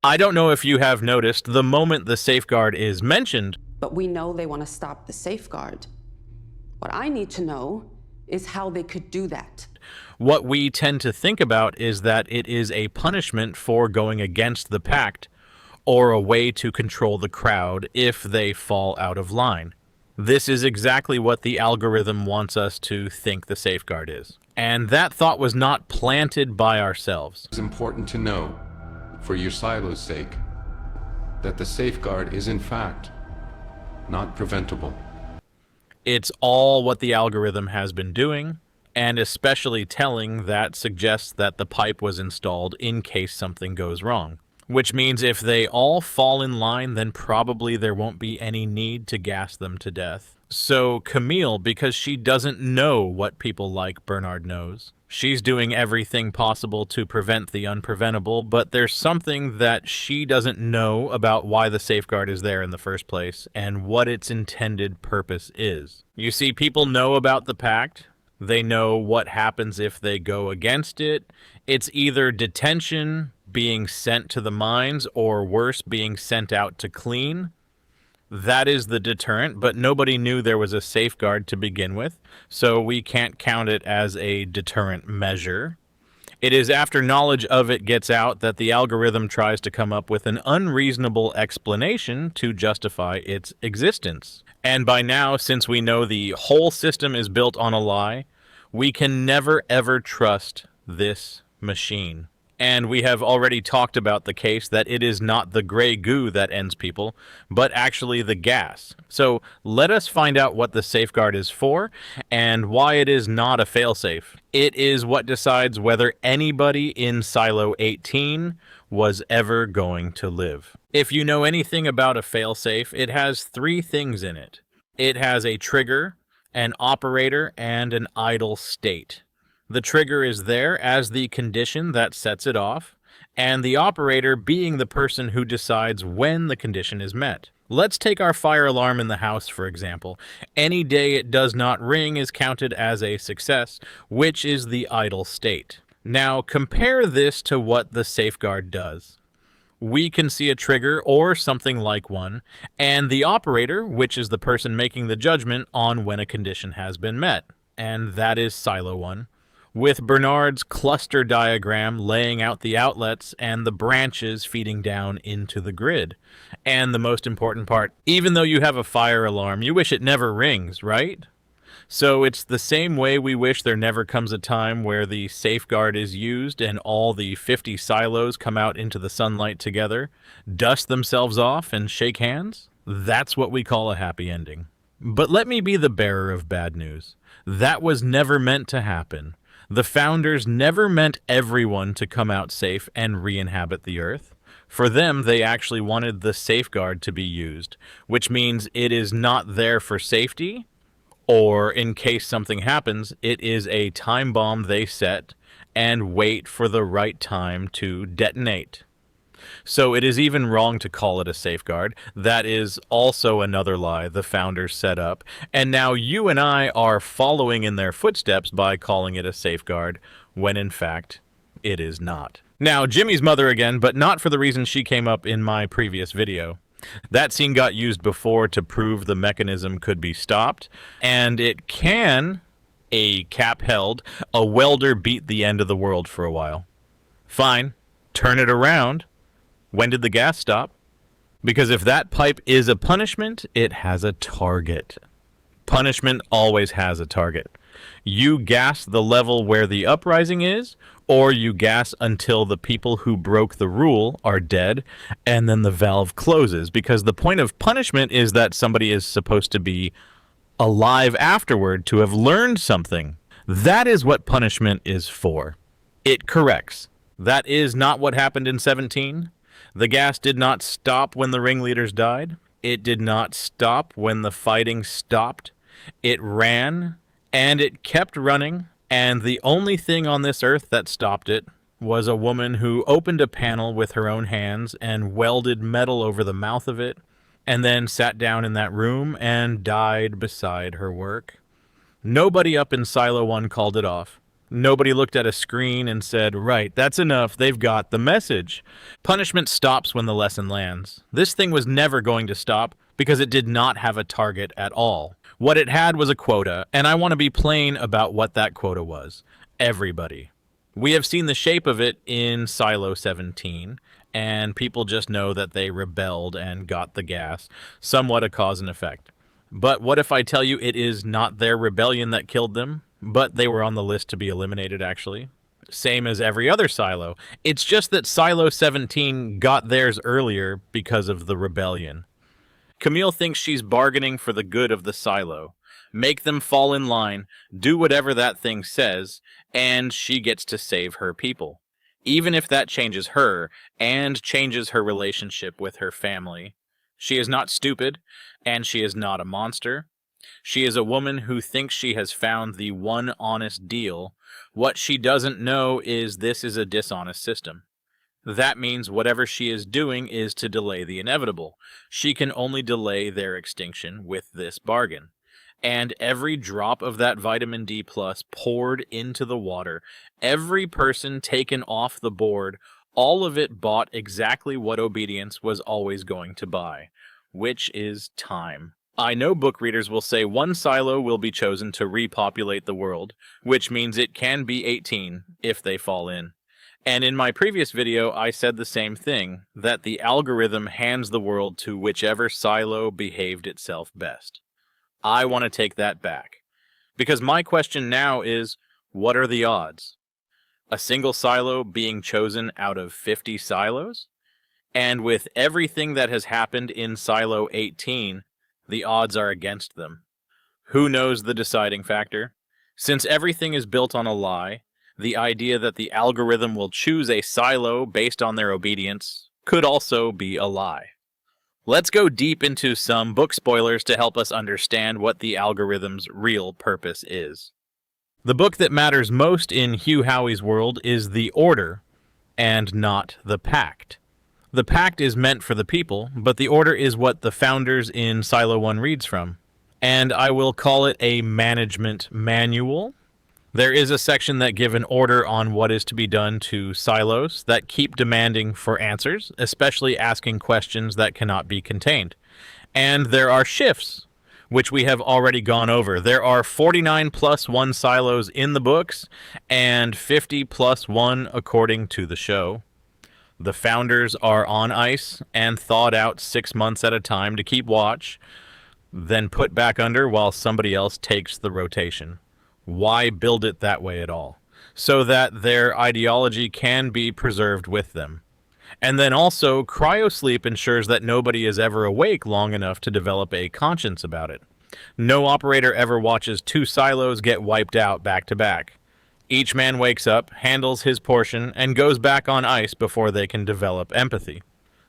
I don't know if you have noticed, the moment the safeguard is mentioned, But we know they want to stop the safeguard. What I need to know is how they could do that. what we tend to think about is that it is a punishment for going against the pact or a way to control the crowd if they fall out of line. This is exactly what the algorithm wants us to think the safeguard is. And that thought was not planted by ourselves. It's important to know, for your silo's sake, that the safeguard is in fact not preventable. It's all what the algorithm has been doing, and especially telling that suggests that the pipe was installed in case something goes wrong. Which means if they all fall in line, then probably there won't be any need to gas them to death. So Camille, because she doesn't know what people like Bernard knows, she's doing everything possible to prevent the unpreventable, but there's something that she doesn't know about why the safeguard is there in the first place and what its intended purpose is. You see, people know about the pact. They know what happens if they go against it. It's either detention, being sent to the mines, or worse, being sent out to clean. That is the deterrent, but nobody knew there was a safeguard to begin with, so we can't count it as a deterrent measure. It is after knowledge of it gets out that the algorithm tries to come up with an unreasonable explanation to justify its existence. And by now, since we know the whole system is built on a lie, we can never ever trust this machine. And we have already talked about the case that it is not the gray goo that ends people, but actually the gas. So let us find out what the safeguard is for and why it is not a failsafe. It is what decides whether anybody in Silo 18 was ever going to live. If you know anything about a failsafe, it has three things in it. It has a trigger, an operator, and an idle state. The trigger is there as the condition that sets it off, and the operator being the person who decides when the condition is met. Let's take our fire alarm in the house, for example. Any day it does not ring is counted as a success, which is the idle state. Now, compare this to what the safeguard does. We can see a trigger or something like one, and the operator, which is the person making the judgment on when a condition has been met, and that is Silo 1. With Bernard's cluster diagram laying out the outlets and the branches feeding down into the grid. And the most important part, even though you have a fire alarm, you wish it never rings, right? So it's the same way we wish there never comes a time where the safeguard is used and all the 50 silos come out into the sunlight together, dust themselves off, and shake hands. That's what we call a happy ending. But let me be the bearer of bad news. That was never meant to happen. The founders never meant everyone to come out safe and re-inhabit the earth. For them, they actually wanted the safeguard to be used, which means it is not there for safety, or in case something happens, it is a time bomb they set and wait for the right time to detonate. So it is even wrong to call it a safeguard. That is also another lie the founders set up. And now you and I are following in their footsteps by calling it a safeguard, when in fact it is not. Now, Jimmy's mother again, but not for the reason she came up in my previous video. That scene got used before to prove the mechanism could be stopped, and it can, a cap held, a welder beat the end of the world for a while. Fine, turn it around. When did the gas stop? Because if that pipe is a punishment, it has a target. Punishment always has a target. You gas the level where the uprising is, or you gas until the people who broke the rule are dead, and then the valve closes. Because the point of punishment is that somebody is supposed to be alive afterward to have learned something. That is what punishment is for. It corrects. That is not what happened in 17. The gas did not stop when the ringleaders died. It did not stop when the fighting stopped. It ran, and it kept running, and the only thing on this earth that stopped it was a woman who opened a panel with her own hands and welded metal over the mouth of it, and then sat down in that room and died beside her work. Nobody up in Silo 1 called it off. Nobody looked at a screen and said, right, that's enough, they've got the message. Punishment stops when the lesson lands. This thing was never going to stop because it did not have a target at all. What it had was a quota, and I want to be plain about what that quota was. Everybody. We have seen the shape of it in Silo 17, and people just know that they rebelled and got the gas, somewhat a cause and effect. But what if I tell you it is not their rebellion that killed them, but they were on the list to be eliminated, actually? Same as every other silo. It's just that Silo 17 got theirs earlier because of the rebellion. Camille thinks she's bargaining for the good of the silo. Make them fall in line, do whatever that thing says, and she gets to save her people. Even if that changes her, and changes her relationship with her family. She is not stupid, and she is not a monster. She is a woman who thinks she has found the one honest deal. What she doesn't know is this is a dishonest system. That means whatever she is doing is to delay the inevitable. She can only delay their extinction with this bargain. And every drop of that vitamin D plus poured into the water, every person taken off the board, all of it bought exactly what obedience was always going to buy, which is time. I know book readers will say one silo will be chosen to repopulate the world, which means it can be 18 if they fall in. And in my previous video, I said the same thing, that the algorithm hands the world to whichever silo behaved itself best. I want to take that back. Because my question now is, what are the odds? A single silo being chosen out of 50 silos? And with everything that has happened in Silo 18, the odds are against them. Who knows the deciding factor? Since everything is built on a lie, the idea that the algorithm will choose a silo based on their obedience could also be a lie. Let's go deep into some book spoilers to help us understand what the algorithm's real purpose is. The book that matters most in Hugh Howey's world is The Order, and not The Pact. The Pact is meant for the people, but the Order is what the founders in Silo 1 reads from. And I will call it a management manual. There is a section that give an order on what is to be done to silos that keep demanding for answers, especially asking questions that cannot be contained. And there are shifts, which we have already gone over. There are 49 plus 1 silos in the books, and 50 plus 1 according to the show. The founders are on ice and thawed out 6 months at a time to keep watch, then put back under while somebody else takes the rotation. Why build it that way at all? So that their ideology can be preserved with them. And then also, cryosleep ensures that nobody is ever awake long enough to develop a conscience about it. No operator ever watches 2 silos get wiped out back to back. Each man wakes up, handles his portion, and goes back on ice before they can develop empathy.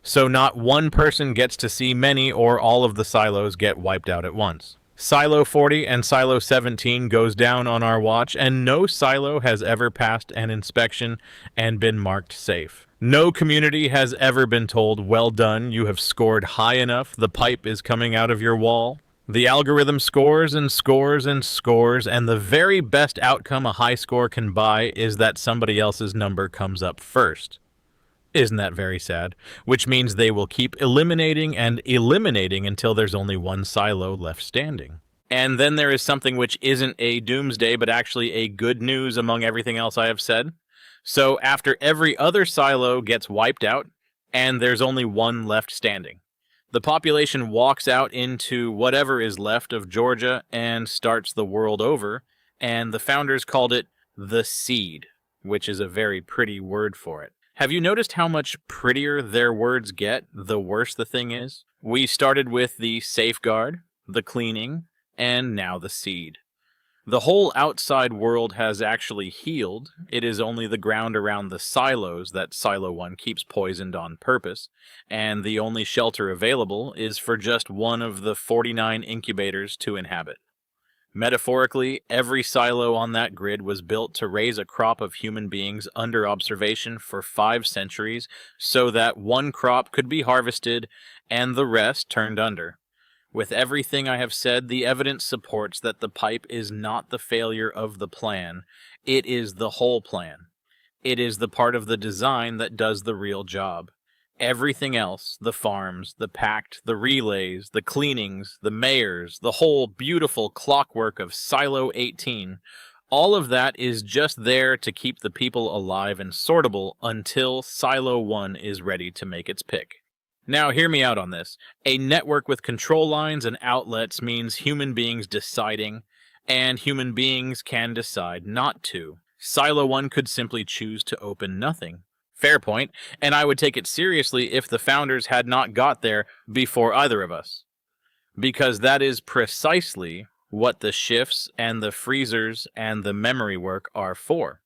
So not one person gets to see many or all of the silos get wiped out at once. Silo 40 and Silo 17 goes down on our watch, and no silo has ever passed an inspection and been marked safe. No community has ever been told, well done, you have scored high enough, the pipe is coming out of your wall. The algorithm scores and scores and scores, and the very best outcome a high score can buy is that somebody else's number comes up first. Isn't that very sad? Which means they will keep eliminating and eliminating until there's only one silo left standing. And then there is something which isn't a doomsday, but actually a good news among everything else I have said. So after every other silo gets wiped out, and there's only one left standing, the population walks out into whatever is left of Georgia and starts the world over, and the founders called it the seed, which is a very pretty word for it. Have you noticed how much prettier their words get the worse the thing is? We started with the safeguard, the cleaning, and now the seed. The whole outside world has actually healed. It is only the ground around the silos that Silo 1 keeps poisoned on purpose, and the only shelter available is for just one of the 49 incubators to inhabit. Metaphorically, every silo on that grid was built to raise a crop of human beings under observation for 5 centuries so that one crop could be harvested and the rest turned under. With everything I have said, the evidence supports that the pipe is not the failure of the plan, it is the whole plan. It is the part of the design that does the real job. Everything else, the farms, the pact, the relays, the cleanings, the mayors, the whole beautiful clockwork of Silo 18, all of that is just there to keep the people alive and sortable until Silo 1 is ready to make its pick. Now, hear me out on this. A network with control lines and outlets means human beings deciding, and human beings can decide not to. Silo 1 could simply choose to open nothing. Fair point, and I would take it seriously if the founders had not got there before either of us. Because that is precisely what the shifts and the freezers and the memory work are for.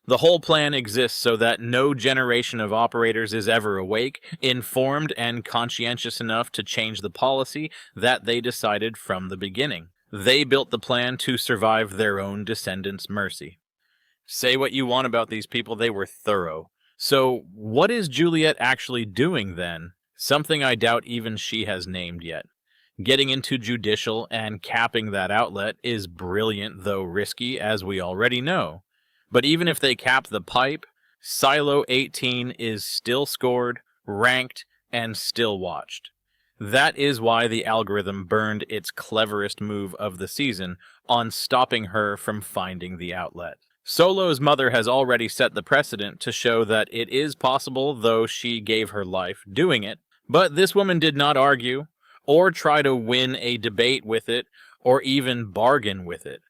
The whole plan exists so that no generation of operators is ever awake, informed, and conscientious enough to change the policy that they decided from the beginning. They built the plan to survive their own descendants' mercy. Say what you want about these people, they were thorough. So, what is Juliet actually doing then? Something I doubt even she has named yet. Getting into judicial and capping that outlet is brilliant, though risky, as we already know. But even if they cap the pipe, Silo 18 is still scored, ranked, and still watched. That is why the algorithm burned its cleverest move of the season on stopping her from finding the outlet. Solo's mother has already set the precedent to show that it is possible, though she gave her life doing it. But this woman did not argue, or try to win a debate with it, or even bargain with it.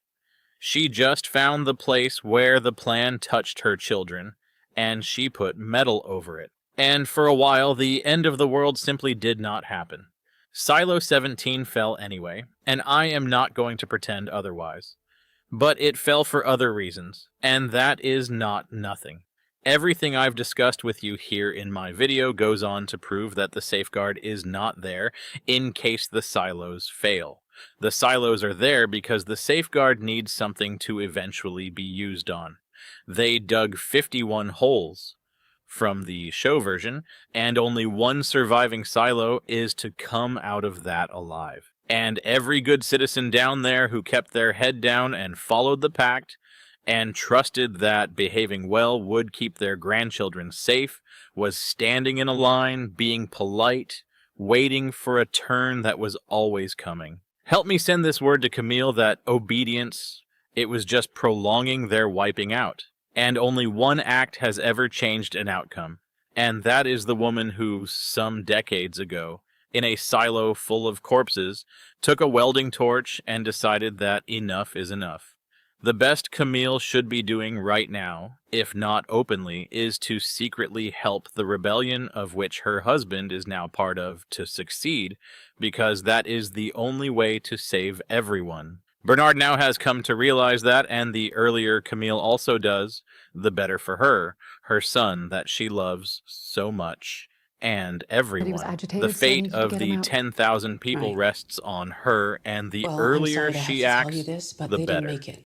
She just found the place where the plan touched her children, and she put metal over it. And for a while, the end of the world simply did not happen. Silo 17 fell anyway, and I am not going to pretend otherwise. But it fell for other reasons, and that is not nothing. Everything I've discussed with you here in my video goes on to prove that the safeguard is not there in case the silos fail. The silos are there because the safeguard needs something to eventually be used on. They dug 51 holes from the show version, and only one surviving silo is to come out of that alive. And every good citizen down there who kept their head down and followed the pact, and trusted that behaving well would keep their grandchildren safe, was standing in a line, being polite, waiting for a turn that was always coming. Help me send this word to Camille that obedience, it was just prolonging their wiping out. And only one act has ever changed an outcome, and that is the woman who, some decades ago, in a silo full of corpses, took a welding torch and decided that enough is enough. The best Camille should be doing right now, if not openly, is to secretly help the rebellion of which her husband is now part of to succeed, because that is the only way to save everyone. Bernard now has come to realize that, and the earlier Camille also does, the better for her, her son that she loves so much, and everyone. The fate of the 10,000 people rests on her, and the earlier she acts, the better.